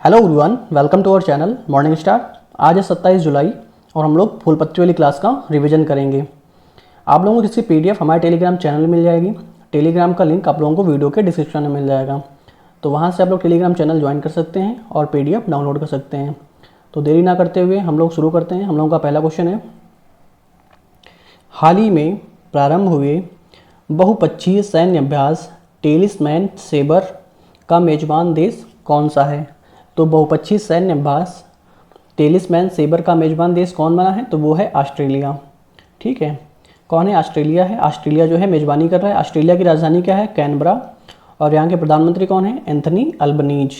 Hello everyone, welcome to our channel morning star. आज है 27 जुलाई और हम लोग फूल पत्ती वाली क्लास का रिवीजन करेंगे। आप लोगों को इसकी पीडीएफ हमारे टेलीग्राम चैनल में मिल जाएगी। टेलीग्राम का लिंक आप लोगों को वीडियो के डिस्क्रिप्शन में मिल जाएगा, तो वहाँ से आप लोग टेलीग्राम चैनल ज्वाइन कर सकते हैं और पीडीएफ डाउनलोड कर सकते हैं। तो देरी ना करते हुए हम लोग शुरू करते हैं। हम लोगों का पहला क्वेश्चन है, हाल ही में प्रारंभ हुए बहुपक्षीय सैन्य अभ्यास टेलिस्मैन सेबर का मेजबान देश कौन सा है? तो बहुपक्षीय सैन्य अभ्यास टेलिस्मैन सेबर का मेजबान देश कौन बना है? तो वो है ऑस्ट्रेलिया। ठीक है, कौन है? ऑस्ट्रेलिया है। ऑस्ट्रेलिया जो है मेजबानी कर रहा है। ऑस्ट्रेलिया की राजधानी क्या है? कैनबरा। और यहाँ के प्रधानमंत्री कौन है? Anthony Albanese.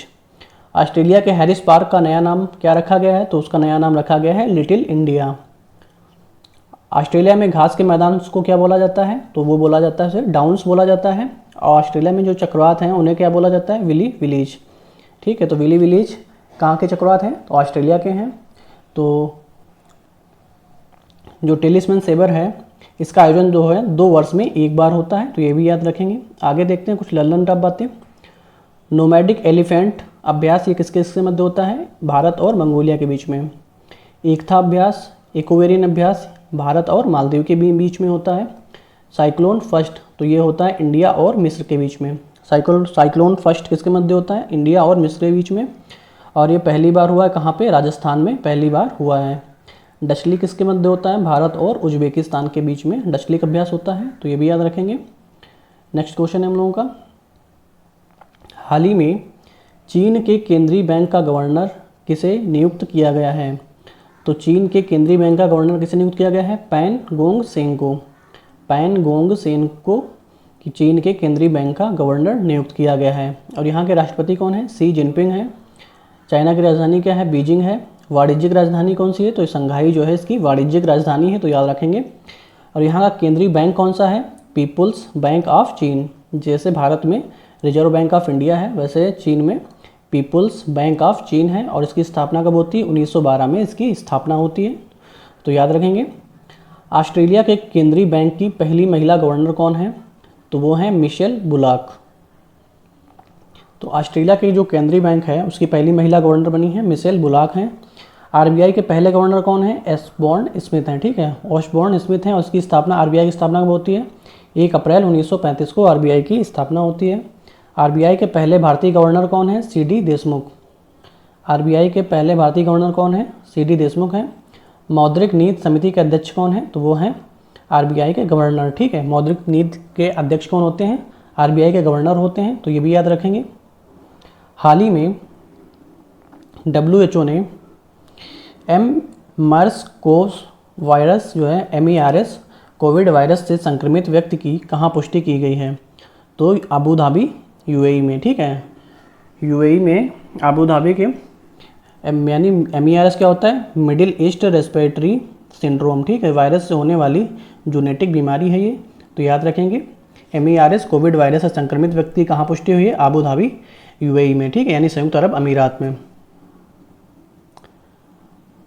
ऑस्ट्रेलिया के हैरिस पार्क का नया नाम क्या रखा गया है? तो उसका नया नाम रखा गया है लिटिल इंडिया। ऑस्ट्रेलिया में घास के मैदान को क्या बोला जाता है? तो वो बोला जाता है, उसे डाउन्स बोला जाता है। और ऑस्ट्रेलिया में जो चक्रवात हैं उन्हें क्या बोला जाता है? विली विलीज। ठीक है, तो विली विलीज कहाँ के चक्रवात हैं? तो ऑस्ट्रेलिया के हैं। तो जो टेलिस्मैन सेबर है इसका आयोजन जो है 2 वर्ष में एक बार होता है, तो ये भी याद रखेंगे। आगे देखते हैं कुछ लल्लन टफ बातें। नोमैडिक एलिफेंट अभ्यास ये किसके किसके मध्य होता है? भारत और मंगोलिया के बीच में। एकता अभ्यास, इकोवेरियन अभ्यास भारत और मालदीव के बीच में होता है। साइक्लोन फर्स्ट तो ये होता है इंडिया और मिस्र के बीच में। साइक्लोन फर्स्ट किसके मध्य होता है? इंडिया और मिस्र के बीच में। और ये पहली बार हुआ है कहाँ पे? राजस्थान में पहली बार हुआ है। डचली किसके मध्य होता है? भारत और उज्बेकिस्तान के बीच में डचली का अभ्यास होता है, तो ये भी याद रखेंगे। नेक्स्ट क्वेश्चन है हम लोगों का, हाल ही में चीन के केंद्रीय बैंक का गवर्नर किसे नियुक्त किया गया है? तो चीन के केंद्रीय बैंक का गवर्नर किसे नियुक्त किया गया है? पैन गोंग सेन को। पैन गोंग सेन को कि चीन के केंद्रीय बैंक का गवर्नर नियुक्त किया गया है। और यहाँ के राष्ट्रपति कौन है? सी जिनपिंग है। चाइना की राजधानी क्या है? बीजिंग है। वाणिज्यिक राजधानी कौन सी है? तो संघाई जो है इसकी वाणिज्यिक राजधानी है, तो याद रखेंगे। और यहाँ का केंद्रीय बैंक कौन सा है? पीपुल्स बैंक ऑफ चीन। जैसे भारत में रिजर्व बैंक ऑफ इंडिया है, वैसे चीन में पीपुल्स बैंक ऑफ चीन है। और इसकी स्थापना कब होती है? 1912 में इसकी स्थापना होती है, तो याद रखेंगे। ऑस्ट्रेलिया के केंद्रीय बैंक की पहली महिला गवर्नर कौन है? तो वो है मिशेल बुलाक। तो ऑस्ट्रेलिया की जो केंद्रीय बैंक है उसकी पहली महिला गवर्नर बनी है मिशेल बुलाक हैं। आरबीआई के पहले गवर्नर कौन है? ऑस्बॉर्न स्मिथ हैं। ठीक है, ऑस्बॉर्न स्मिथ हैं। और उसकी स्थापना, आरबीआई की स्थापना कब होती है? 1 अप्रैल 1935 को आरबीआई की स्थापना होती है। आरबीआई के पहले भारतीय गवर्नर कौन है? सीडी देशमुख। आरबीआई के पहले भारतीय गवर्नर कौन है? सीडी देशमुख हैं। मौद्रिक नीति समिति के अध्यक्ष कौन है? तो वो हैं आरबीआई के गवर्नर। ठीक है, मौद्रिक नीति के अध्यक्ष कौन होते हैं? आरबीआई के गवर्नर होते हैं, तो ये भी याद रखेंगे। हाल ही में डब्ल्यूएचओ ने MERS वायरस जो है MERS कोविड वायरस से संक्रमित व्यक्ति की कहाँ पुष्टि की गई है? तो अबू धाबी यूएई में। ठीक है, यूएई में अबू धाबी के यानी MERS क्या होता है? Middle east respiratory syndrome. ठीक है, वायरस से होने वाली जूनेटिक बीमारी है ये, तो याद रखेंगे। MERS कोविड वायरस से संक्रमित व्यक्ति कहाँ पुष्टि हुई है? अबू धाबी यूएई में। ठीक है, यानी संयुक्त अरब अमीरात में।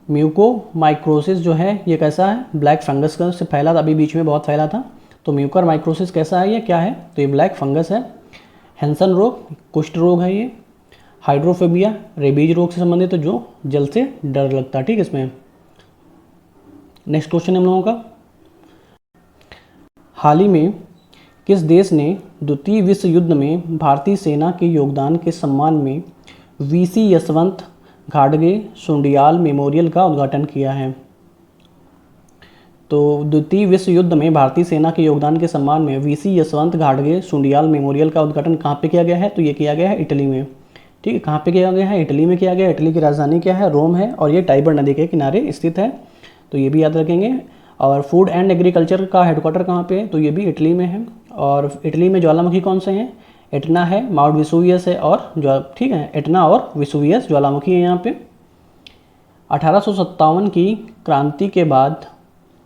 म्यूकोमाइक्रोसिस जो है ये कैसा है? ब्लैक फंगस का से फैला था, अभी बीच में बहुत फैला था। तो म्यूकर माइक्रोसिस कैसा है? ये क्या है? तो ये ब्लैक फंगस है। हैंसन रोग कुष्ठ रोग है ये। हाइड्रोफोबिया रेबीज रोग से संबंधित, तो जो जल से डर लगता है। ठीक है, इसमें नेक्स्ट क्वेश्चन है हम लोगों का, हाल ही में किस देश ने द्वितीय विश्व युद्ध में भारतीय सेना के योगदान के सम्मान में वीसी यशवंत घाटगे सुंडियाल मेमोरियल का उद्घाटन किया है? तो द्वितीय विश्व युद्ध में भारतीय सेना के योगदान के सम्मान में वीसी यशवंत घाटगे सुंडियाल मेमोरियल का उद्घाटन कहाँ पे किया गया है? तो ये किया गया है इटली में। ठीक है, कहाँ पे किया गया है? इटली में किया गया है। इटली की राजधानी क्या है? रोम है। और ये टाइबर नदी के किनारे स्थित है, तो ये भी याद रखेंगे। और फूड एंड एग्रीकल्चर का हेडक्वार्टर कहाँ पे है? तो ये भी इटली में है। और इटली में ज्वालामुखी कौन से हैं? एटना है, माउंट विसुवियस है और ठीक है, एटना और विसुवियस ज्वालामुखी है यहाँ पे। 1857 की क्रांति के बाद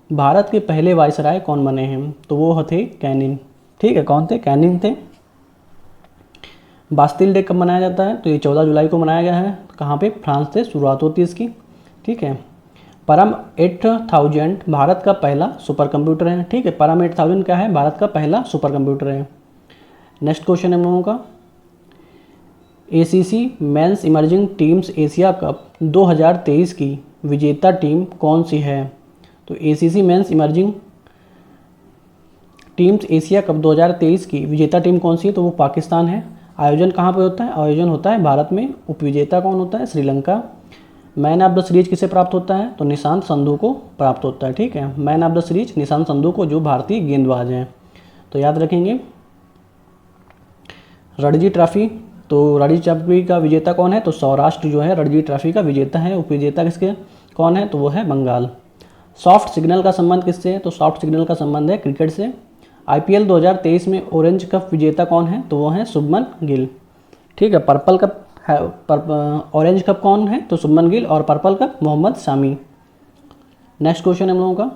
भारत के पहले वायसराय कौन बने हैं? तो वो थे कैनिंग। ठीक है, कौन थे? कैनिंग थे। बास्टिल डे कब मनाया जाता है? तो ये 14 जुलाई को मनाया गया है। कहाँ पे? फ्रांस से शुरुआत होती है इसकी। ठीक है, परम 8000 भारत का पहला सुपर कंप्यूटर है। ठीक है, परम 8000 क्या है? भारत का पहला सुपर कंप्यूटर है। नेक्स्ट क्वेश्चन है हम लोगों का, ACC men's emerging teams Asia cup 2023 की विजेता टीम कौन सी है? तो ACC men's emerging teams Asia cup 2023 की विजेता टीम कौन सी है? तो वो पाकिस्तान है। आयोजन कहाँ पर होता है? आयोजन होता है भारत में। उपविजेता कौन होता है? Sri Lanka. Man of the series किसे प्राप्त होता है? तो निशांत संधू को प्राप्त होता है। ठीक है, man of the series Nishant Sandhu को, जो भारतीय गेंदबाज हैं। तो याद रखेंगे। रणजी ट्रॉफी, तो रणजी ट्रॉफी का विजेता कौन है? तो सौराष्ट्र जो है रणजी ट्रॉफी का विजेता है। उपविजेता किसके कौन है? तो वो है बंगाल। सॉफ्ट सिग्नल का संबंध किससे है? तो सॉफ्ट सिग्नल का संबंध है क्रिकेट से। IPL 2023 में ऑरेंज कप विजेता कौन है? तो वो है शुभमन गिल। ठीक है, पर्पल कप है, ऑरेंज कप कौन है? तो शुभमन गिल। और purple cup Mohammed Shami. Next question हम लोगों का,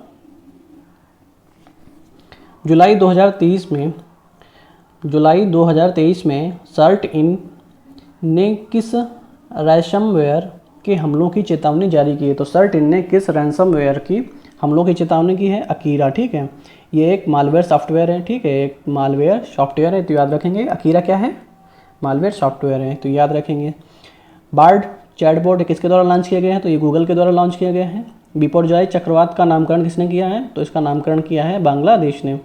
जुलाई 2023 में सर्ट इन ने किस रैंसमवेयर के हमलों की चेतावनी जारी की है? तो सर्ट इन ने किस रैंसमवेयर की हमलों की चेतावनी की है? अकीरा। ठीक है, ये एक मालवेयर सॉफ्टवेयर है। ठीक है, एक मालवेयर सॉफ्टवेयर है, तो याद रखेंगे। अकीरा क्या है? मालवेयर सॉफ्टवेयर है, तो याद रखेंगे। बार्ड चैटबॉट किसके द्वारा लॉन्च किया गया है? तो ये गूगल के द्वारा लॉन्च किया गया है। बिपरजॉय चक्रवात का नामकरण किसने किया है? तो इसका नामकरण किया है बांग्लादेश ने।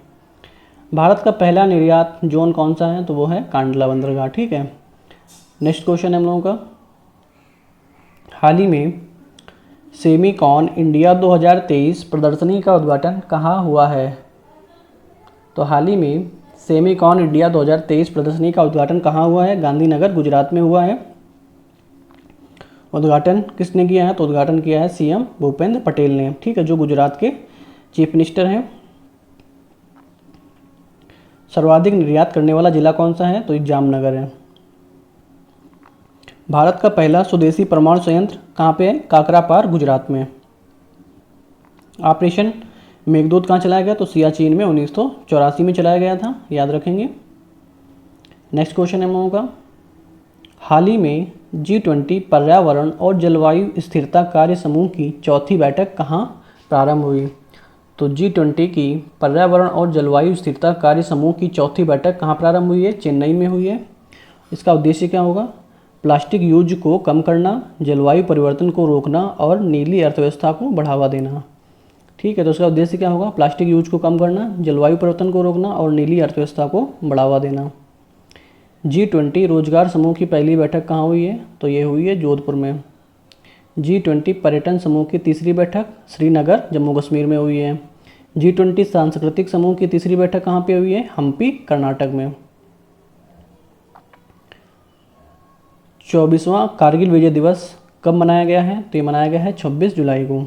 भारत का पहला निर्यात जोन कौन सा है? तो वो है कांडला बंदरगाह। ठीक है, नेक्स्ट क्वेश्चन है हम लोगों का, हाल ही में सेमीकॉन इंडिया 2023 प्रदर्शनी का उद्घाटन कहाँ हुआ है? तो हाल ही में सेमीकॉन इंडिया 2023 प्रदर्शनी का उद्घाटन कहाँ हुआ है? गांधीनगर गुजरात में हुआ है। उद्घाटन किसने किया है? तो उद्घाटन किया है CM भूपेंद्र पटेल ने। ठीक है, जो गुजरात के चीफ मिनिस्टर हैं। सर्वाधिक निर्यात करने वाला जिला कौन सा है? तो जामनगर है। भारत का पहला स्वदेशी परमाणु संयंत्र कहाँ पे है? काकरापार गुजरात में। ऑपरेशन मेघदूत कहाँ चलाया गया? तो सियाचिन में 1984 में चलाया गया था, याद रखेंगे। नेक्स्ट क्वेश्चन है हम लोगों का, हाल ही में G20 पर्यावरण और जलवायु स्थिरता कार्य समूह की चौथी बैठक कहाँ प्रारंभ हुई? तो G20 की पर्यावरण और जलवायु स्थिरता कार्य समूह की चौथी बैठक कहाँ प्रारंभ हुई है? चेन्नई में हुई है। इसका उद्देश्य क्या होगा? प्लास्टिक यूज को कम करना, जलवायु परिवर्तन को रोकना और नीली अर्थव्यवस्था को बढ़ावा देना। ठीक है, तो इसका उद्देश्य क्या होगा? प्लास्टिक यूज को कम करना, जलवायु परिवर्तन को रोकना और नीली अर्थव्यवस्था को बढ़ावा देना। G20 रोजगार समूह की पहली बैठक कहाँ हुई है? तो ये हुई है जोधपुर में। G20 पर्यटन समूह की तीसरी बैठक श्रीनगर जम्मू कश्मीर में हुई है। G20 सांस्कृतिक समूह की तीसरी बैठक कहाँ पे हुई है? हम्पी कर्नाटक में। 24वां कारगिल विजय दिवस कब मनाया गया है? तो ये मनाया गया है 26 जुलाई को।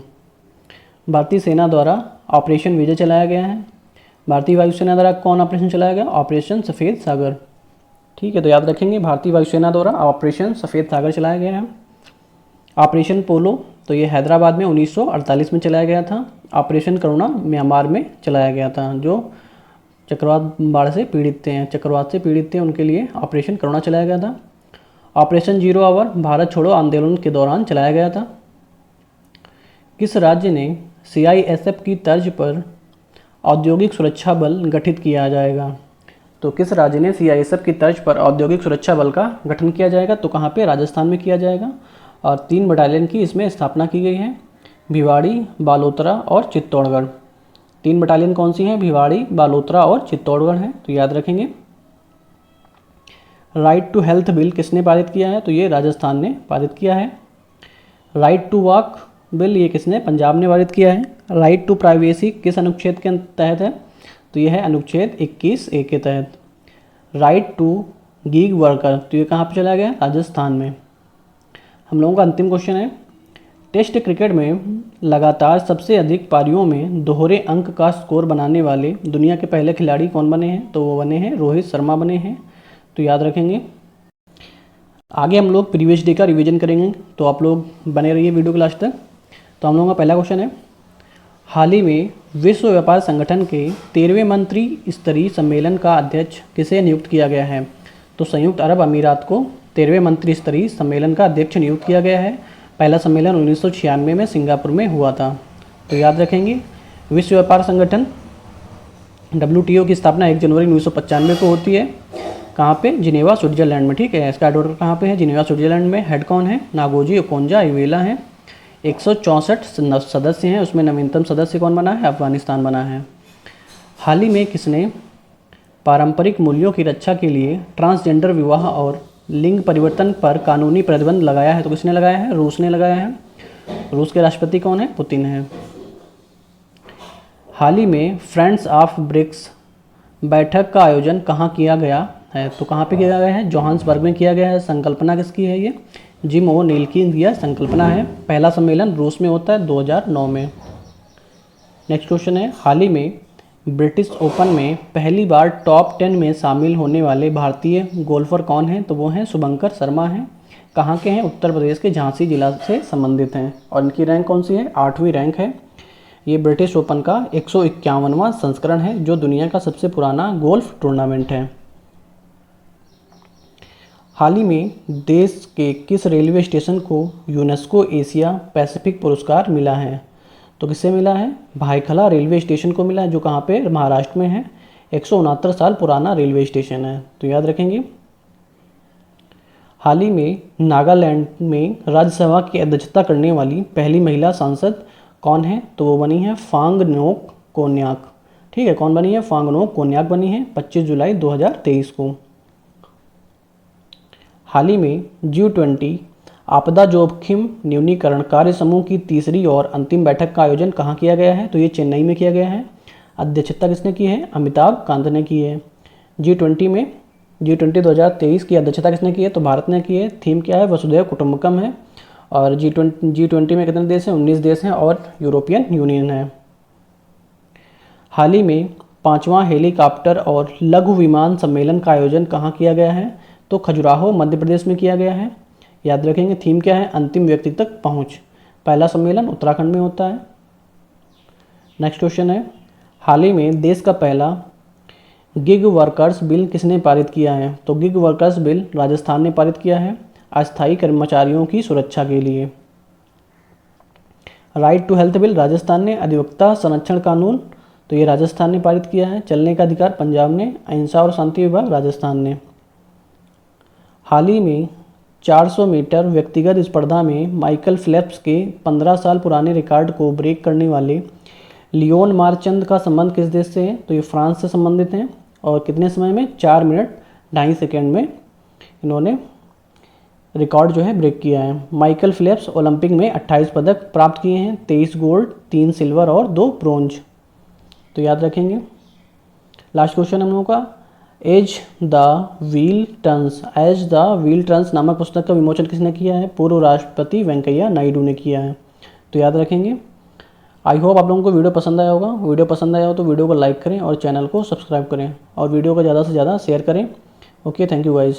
भारतीय सेना द्वारा ऑपरेशन विजय चलाया गया है। भारतीय वायुसेना द्वारा कौन ऑपरेशन चलाया गया? ऑपरेशन सफ़ेद सागर। ठीक है, तो याद रखेंगे, भारतीय वायुसेना द्वारा ऑपरेशन सफ़ेद सागर चलाया गया है। ऑपरेशन पोलो, तो ये हैदराबाद में 1948 में चलाया गया था। ऑपरेशन करुणा म्यांमार में चलाया गया था, जो चक्रवात बाढ़ से पीड़ित थे, चक्रवात से पीड़ित थे, उनके लिए ऑपरेशन करुणा चलाया गया था। ऑपरेशन जीरो आवर भारत छोड़ो आंदोलन के दौरान चलाया गया था। किस राज्य ने CISF की तर्ज पर औद्योगिक सुरक्षा बल गठित किया जाएगा? तो किस राज्य ने CISF की तर्ज पर औद्योगिक सुरक्षा बल का गठन किया जाएगा? तो कहाँ पे? राजस्थान में किया जाएगा। और 3 बटालियन की इसमें स्थापना की गई है, भिवाड़ी, बालोतरा और चित्तौड़गढ़। 3 बटालियन कौन सी हैं? भिवाड़ी, बालोतरा और चित्तौड़गढ़ हैं, तो याद रखेंगे। राइट टू हेल्थ बिल किसने पारित किया है? तो ये राजस्थान ने पारित किया है। राइट टू वॉक बिल ये किसने? पंजाब ने पारित किया है। राइट टू प्राइवेसी किस अनुच्छेद के तहत है? तो यह है अनुच्छेद 21A के तहत। राइट टू गीग वर्कर, तो ये कहाँ पे चला गया? राजस्थान में। हम लोगों का अंतिम क्वेश्चन है, टेस्ट क्रिकेट में लगातार सबसे अधिक पारियों में दोहरे अंक का स्कोर बनाने वाले दुनिया के पहले खिलाड़ी कौन बने हैं? तो वो बने हैं रोहित शर्मा बने हैं, तो याद रखेंगे। आगे हम लोग प्रीवियस डे का रिवीजन करेंगे, तो आप लोग बने रहिए वीडियो के लास्ट तक। तो हम लोगों का पहला क्वेश्चन है, हाल ही में विश्व व्यापार संगठन के 13वें मंत्री स्तरीय सम्मेलन का अध्यक्ष किसे नियुक्त किया गया है? तो संयुक्त अरब अमीरात को 13वें मंत्री स्तरीय सम्मेलन का अध्यक्ष नियुक्त किया गया है। पहला सम्मेलन 1996 में सिंगापुर में हुआ था, तो याद रखेंगे। विश्व व्यापार संगठन WTO की स्थापना 1 जनवरी 1995 को होती है। कहाँ पे? जिनेवा स्विट्जरलैंड में। ठीक है, इसका हेडक्वार्टर कहाँ पे है? जिनेवा स्विट्जरलैंड में। हेड कौन है? नागोजी ओकोंजा-इवेला है। 164 सदस्य हैं, उसमें नवीनतम सदस्य कौन बना है? अफगानिस्तान बना है। हाल ही में किसने पारंपरिक मूल्यों की रक्षा के लिए ट्रांसजेंडर विवाह और लिंग परिवर्तन पर कानूनी प्रतिबंध लगाया है? तो किसने लगाया है? रूस ने लगाया है। रूस के राष्ट्रपति कौन है? पुतिन है। हाल ही में फ्रेंड्स ऑफ ब्रिक्स बैठक का आयोजन कहाँ किया गया है? तो कहाँ पे किया गया है? जोहान्सबर्ग में किया गया है। संकल्पना किसकी है? ये जिम ओ'नील की यह संकल्पना है। पहला सम्मेलन रूस में होता है 2009 में। नेक्स्ट क्वेश्चन है, हाल ही में ब्रिटिश ओपन में पहली बार टॉप 10 में शामिल होने वाले भारतीय गोल्फर कौन हैं? तो वो हैं शुभंकर शर्मा हैं। कहाँ के हैं? उत्तर प्रदेश के झांसी जिला से संबंधित हैं और इनकी रैंक कौन सी है? 8वीं रैंक है। ये ब्रिटिश ओपन का 151वां संस्करण है जो दुनिया का सबसे पुराना गोल्फ टूर्नामेंट है। हाल ही में देश के किस रेलवे स्टेशन को यूनेस्को एशिया पैसिफिक पुरस्कार मिला है? तो किससे मिला है? भायखला रेलवे स्टेशन को मिला है, जो कहाँ पे? महाराष्ट्र में है। 169 साल पुराना रेलवे स्टेशन है, तो याद रखेंगे। हाल ही में नागालैंड में राज्यसभा की अध्यक्षता करने वाली पहली महिला सांसद कौन है? तो वो बनी है फांगनोक कोन्याक। ठीक है, कौन बनी है? फांगनोक कोन्याक बनी है 25 जुलाई 2023 को। हाल ही में G20 आपदा जोखिम न्यूनीकरण कार्य समूह की तीसरी और अंतिम बैठक का आयोजन कहाँ किया गया है? तो ये चेन्नई में किया गया है। अध्यक्षता किसने की है? अमिताभ कांत ने की है। G20 2023 की अध्यक्षता किसने की है? तो भारत ने की है। थीम क्या है? वसुधैव कुटुंबकम है। और G20 में कितने देश हैं? 19 देश हैं और यूरोपियन यूनियन है। हाल ही में 5वां हेलीकॉप्टर और लघु विमान सम्मेलन का आयोजन कहाँ किया गया है? तो खजुराहो मध्य प्रदेश में किया गया है। याद रखेंगे, थीम क्या है? अंतिम व्यक्ति तक पहुँच। पहला सम्मेलन उत्तराखंड में होता है। नेक्स्ट क्वेश्चन है, हाल ही में देश का पहला गिग वर्कर्स बिल किसने पारित किया है? तो गिग वर्कर्स बिल राजस्थान ने पारित किया है अस्थायी कर्मचारियों की सुरक्षा के लिए। Right to health bill Rajasthan ने। अधिवक्ता संरक्षण कानून तो ये राजस्थान ने पारित किया है। चलने का अधिकार पंजाब ने। अहिंसा और शांति विभाग राजस्थान ने। हाल ही में 400 मीटर व्यक्तिगत स्पर्धा में माइकल फेल्प्स के 15 साल पुराने रिकॉर्ड को ब्रेक करने वाले लियोन मार्चंद का संबंध किस देश से है? तो ये फ्रांस से संबंधित हैं और कितने समय में? 4 मिनट 2.5 सेकेंड में इन्होंने रिकॉर्ड जो है ब्रेक किया है। माइकल फेल्प्स ओलंपिक में 28 पदक प्राप्त किए हैं, 23 गोल्ड, 3 सिल्वर और 2 ब्रोंज, तो याद रखेंगे। लास्ट क्वेश्चन हम लोगों का, एज द व्हील टर्न्स नामक पुस्तक का विमोचन किसने किया है? पूर्व राष्ट्रपति वेंकैया नायडू ने किया है, तो याद रखेंगे। आई होप आप लोगों को वीडियो पसंद आया होगा। वीडियो पसंद आया हो तो वीडियो को लाइक करें और चैनल को सब्सक्राइब करें और वीडियो को ज़्यादा से ज़्यादा शेयर करें। Okay, thank you guys.